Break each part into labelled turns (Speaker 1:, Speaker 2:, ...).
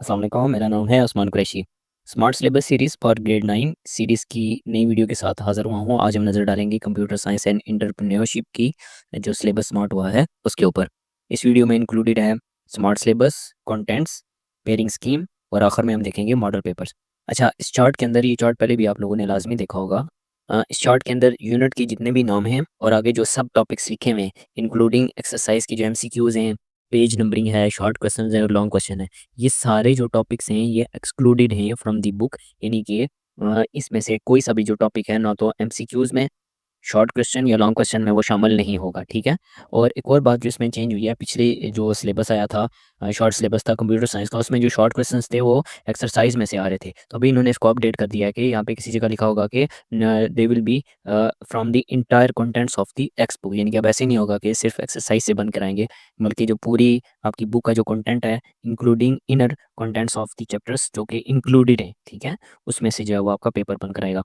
Speaker 1: अस्सलाम वालेकुम, मेरा नाम है Usman Qureshi. Smart syllabus series for grade 9 series की नई वीडियो के साथ हाज़िर हुआ हूँ। आज हम नज़र डालेंगे कंप्यूटर साइंस एंड एंटरप्रेन्योरशिप की जो सिलेबस स्मार्ट हुआ है उसके ऊपर। इस वीडियो में इंक्लूडेड है smart syllabus, contents, pairing scheme और आखिर में हम देखेंगे मॉडल पेपर्स। अच्छा, इस चार्ट के अंदर ये चार्ट पहले भी आप लोगों ने लाज़मी देखा होगा। इस चार्ट के अंदर यूनिट के जितने भी नाम हैं और आगे जो सब टॉपिक्स लिखे हुए हैं इंक्लूडिंग एक्सरसाइज़ की जो एमसीक्यूज़ हैं, पेज नंबरिंग है, शॉर्ट क्वेश्चंस हैं और लॉन्ग क्वेश्चन है। ये सारे जो टॉपिक्स हैं ये एक्सक्लूडेड हैं फ्रॉम द बुक, यानी कि इसमें से कोई सा भी जो टॉपिक है ना तो एमसीक्यूज़ में, शॉर्ट क्वेश्चन या लॉन्ग क्वेश्चन में वो शामिल नहीं होगा, ठीक है? और एक और बात जो इसमें चेंज हुई है, पिछले जो सिलेबस आया था शॉर्ट सिलेबस था कंप्यूटर साइंस का, उसमें जो शॉर्ट क्वेश्चंस थे वो एक्सरसाइज में से आ रहे थे। तो अभी इन्होंने इसको अपडेट कर दिया है कि यहाँ पे किसी जगह लिखा होगा कि they will be from the entire contents of the text book, यानी कि अब ऐसे नहीं होगा कि सिर्फ एक्सरसाइज से बन कर आएँगे, बल्कि जो पूरी आपकी बुक का जो कंटेंट है including inner contents of the chapters जो कि इंक्लूडेड हैं, ठीक है? उसमें से जो है वो आपका पेपर बनकर आएगा।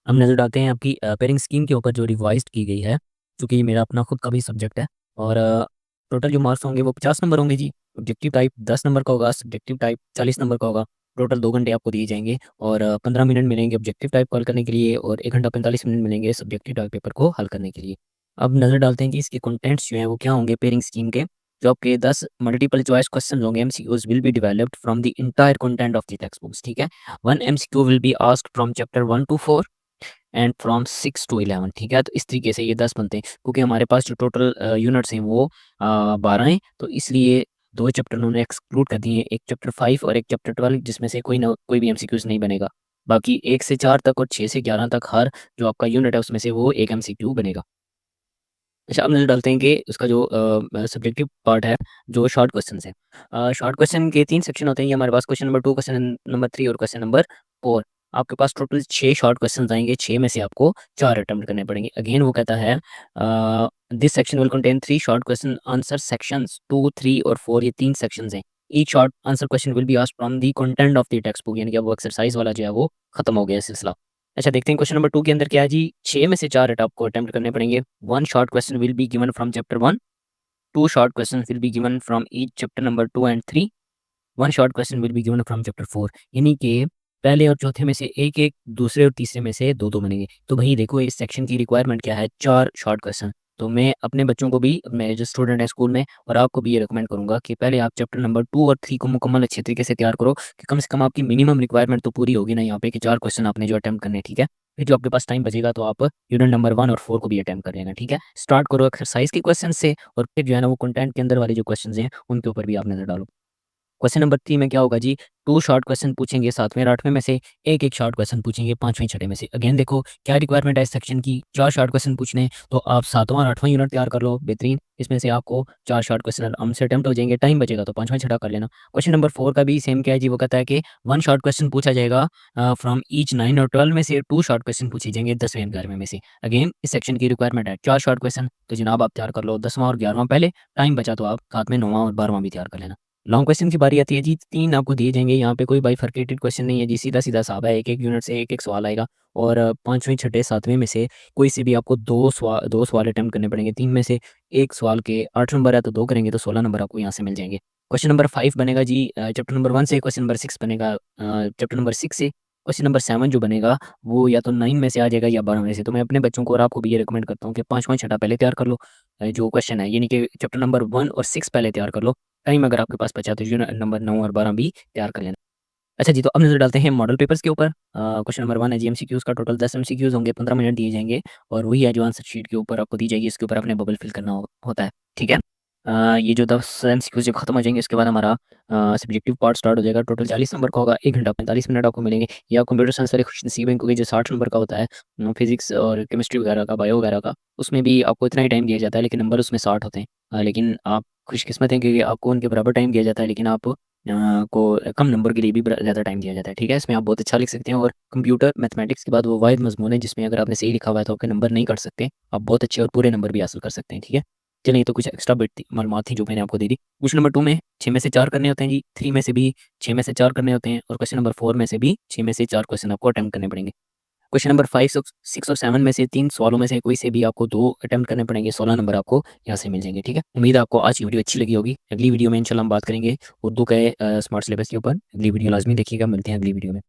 Speaker 1: हम नज़र डालते हैं आपकी पेयरिंग स्कीम के ऊपर जो रिवाइज़्ड की गई है, चूँकि ये मेरा अपना खुद का भी सब्जेक्ट है और टोटल जो मार्क्स होंगे वो 50 नंबर होंगे जी। ऑब्जेक्टिव टाइप 10 नंबर का होगा, सब्जेक्टिव टाइप 40 नंबर का होगा। टोटल 2 घंटे आपको दिए जाएँगे और 15 मिनट मिलेंगे ऑब्जेक्टिव टाइप को हल करने के लिए और 1 घंटा 45 मिनट मिलेंगे सब्जेक्टिव टाइप पेपर को हल करने के लिए। अब नज़र डालते हैं कि इसके कंटेंट्स जो हैं वो क्या होंगे पेयरिंग स्कीम के। जो आपके 10 मल्टीपल चॉइस क्वेश्चन्स होंगे MCQs will be developed from the entire content of the text books, ठीक है? 1 MCQ will be asked from chapter 1 to 4 and from 6 to 11, ठीक है? तो इस तरीके से ये 10 बनते हैं क्योंकि हमारे पास जो टोटल यूनिट्स हैं वो 12 हैं, तो इसलिए 2 चैप्टर उन्होंने एक्सक्लूड कर दिए हैं, एक चैप्टर 5 और एक चैप्टर 12 जिसमें से कोई भी एमसीक्यूज़ नहीं बनेगा। बाकी 1 से 4 तक और 6 से 11 तक हर जो आपका यूनिट है उसमें से वो 1 एमसीक्यू बनेगा। अच्छा, अब नज़र डालते हैं कि उसका जो सब्जेक्टिव पार्ट है, जो शॉर्ट क्वेश्चन्स हैं। शॉर्ट क्वेश्चन के 3 सेक्शन होते हैं, ये हमारे पास क्वेश्चन नंबर 2, क्वेश्चन नंबर 3 और क्वेश्चन नंबर 4। आपके पास टोटल 6 शॉर्ट क्वेश्चन्स आएँगे, 6 में से आपको 4 अटेम्प्ट करने पड़ेंगे। अगेन वो कहता है this section will contain 3 short question answer sections 2, 3 और 4, ये 3 सेक्शंस हैं। Each short answer question will be asked from the content of the text book, यानी कि अब वो एक्सरसाइज़ वाला जो है वो खत्म हो गया है सिलसिला। अच्छा, देखते हैं क्वेश्चन नंबर 2 के अंदर क्या है जी, 6 में से 4 आपको अटेम्प्ट करने पड़ेंगे। 1 short question will be given from chapter 1, 2 short questions will be given from each chapter number 2 and 3, 1 short question will be given from chapter 4, यानी कि पहले और चौथे में से 1-1, दूसरे और तीसरे में से 2-2 बनेंगे। तो भई देखो इस सेक्शन की रिक्वायरमेंट क्या है, 4 शॉर्ट क्वेश्चन। तो मैं अपने बच्चों को भी, मैं जो स्टूडेंट है स्कूल में और आपको भी ये रिकमेंड करूँगा कि पहले आप चैप्टर नंबर 2 और 3 को मुकम्मल अच्छे तरीके से तैयार करो कि कम से कम आपकी मिनिमम रिक्वायरमेंट तो पूरी होगी ना यहाँ पे कि 4 क्वेश्चन आपने जो अटेम्प्ट करने हैं, ठीक है? फिर जो आपके पास टाइम बचेगा तो आप यूनिट नंबर 1 और 4 को भी अटेम्प्ट कर लेना, ठीक है? स्टार्ट करो एक्सरसाइज़ के क्वेश्चन से और फिर जो है ना वो कंटेंट के अंदर वाले जो क्वेश्चन्स हैं, उनके ऊपर भी आप नज़र डालो। क्वेश्चन नंबर 3 में क्या होगा जी, 2 शॉर्ट क्वेश्चन पूछेंगे 7वें और 8वें में से, 1-1 शॉर्ट क्वेश्चन पूछेंगे 5वें, 6वें में से। अगेन देखो क्या रिक्वायरमेंट है इस सेक्शन की, 4 शॉर्ट क्वेश्चन पूछने हैं, तो आप 7वां और 8वां यूनिट तैयार कर लो, बेहतरीन। इसमें से आपको 4 शॉर्ट क्वेश्चन आराम से अटेम्प्ट हो जाएँगे, टाइम बचेगा तो 5वां छठा कर लेना। क्वेश्चन नंबर 4 का भी सेम क्या है जी, वो कहता है कि 1 शॉर्ट क्वेश्चन पूछा जाएगा फ्रॉम ईच 9 और 12 में से 2 शॉर्ट क्वेश्चन पूछे जाएँगे 10वें और 11वें में से। अगेन इस सेक्शन की रिक्वायरमेंट है 4 शॉर्ट क्वेश्चन, तो जनाब आप तैयार कर लो 10वां और 11वां पहले, टाइम बचा तो आप साथ में 9वां और 12वां भी तैयार कर लेना। लॉन्ग क्वेश्चन की बारी आती है जी, 3 आपको दिए जाएँगे, यहाँ पे कोई बाइफरकेटेड क्वेश्चन नहीं है जी, सीधा-सीधा हिसाब है, एक-एक यूनिट से एक-एक सवाल आएगा और 5वें, 6ठे, 7वें में से कोई से भी आपको 2 सवाल अटेम्प्ट करने पड़ेंगे, 3 में से 1 सवाल के 8 नंबर है तो 2 करेंगे तो 16 नंबर आपको यहाँ से मिल जाएँगे। क्वेश्चन नंबर 5 बनेगा जी चैप्टर नंबर 1 से, क्वेश्चन नंबर 6 बनेगा चैप्टर नंबर 6 से, क्वेश्चन नंबर 7 जो बनेगा वो या तो 9 में से आ जाएगा या 12 में से। तो मैं अपने बच्चों को और आपको भी ये रिकमेंड करता हूँ कि 5वां, 6ठा पहले तैयार कर लो जो क्वेश्चन है, यानी कि चैप्टर नंबर 1 और 6 पहले तैयार कर लो। टाइम अगर आपके पास बचा तो यूनिट नंबर 9 और 12 भी तैयार कर लेना। अच्छा जी, तो अब नज़र डालते हैं मॉडल पेपर्स के ऊपर। क्वेश्चन नंबर 1 है जी, एमसीक्यूज़ का टोटल 10 एमसीक्यूज़ होंगे, 15 मिनट दिए जाएँगे और वही है जो आंसर शीट के ऊपर आपको दी जाएगी, इसके ऊपर आपने बबल फिल करना होता है, ठीक है? ये जो 10 एमसीक्यूज़ जब खत्म हो जाएँगे उसके बाद हमारा सब्जेक्टिव पार्ट स्टार्ट हो जाएगा, टोटल 40 नंबर का होगा, 1 घंटा 45 मिनट आपको मिलेंगे। या कंप्यूटर साइंस वाले खुशनसीब हैं क्योंकि जो 60 नंबर का होता है फिज़िक्स और केमिस्ट्री वगैरह का, बायो वगैरह का, उसमें भी आपको इतना ही टाइम दिया जाता है लेकिन नंबर उसमें 60 होते हैं। लेकिन आप खुशकिस्मत हैं क्योंकि आपको उनके बराबर टाइम दिया जाता है लेकिन आप को कम नंबर के लिए भी ज़्यादा टाइम दिया जाता है, ठीक है? इसमें आप बहुत अच्छा लिख सकते हैं और कंप्यूटर मैथमेटिक्स के बाद वो वाहिद मज़मून है जिसमें अगर आपने सही लिखा हुआ है तो आपके नंबर नहीं कट सकते, आप बहुत अच्छे और पूरे नंबर भी हासिल कर सकते हैं, ठीक है? चलिए, ये तो कुछ एक्स्ट्रा बिट थी, मालूमात थी जो मैंने आपको दे दी। क्वेश्चन नंबर 2 में 6 में से 4 करने होते हैं जी, 3 में से भी 6 में से 4 करने होते हैं और क्वेश्चन नंबर 4 में से भी 6 में से 4 क्वेश्चन आपको अटेम्प्ट करने पड़ेंगे। क्वेश्चन नंबर 5, 6 और 7 में से 3 सवालों में से कोई से भी आपको 2 अटेम्प्ट करने पड़ेंगे, 16 नंबर आपको यहाँ से मिल जाएंगे। ठीक है, उम्मीद है आपको आज की वीडियो अच्छी लगी होगी। अगली वीडियो में इंशाल्लाह हम बात करेंगे उर्दू के स्मार्ट सिलेबस के ऊपर। अगली वीडियो लाजमी देखिएगा, मिलते हैं अगली वीडियो में।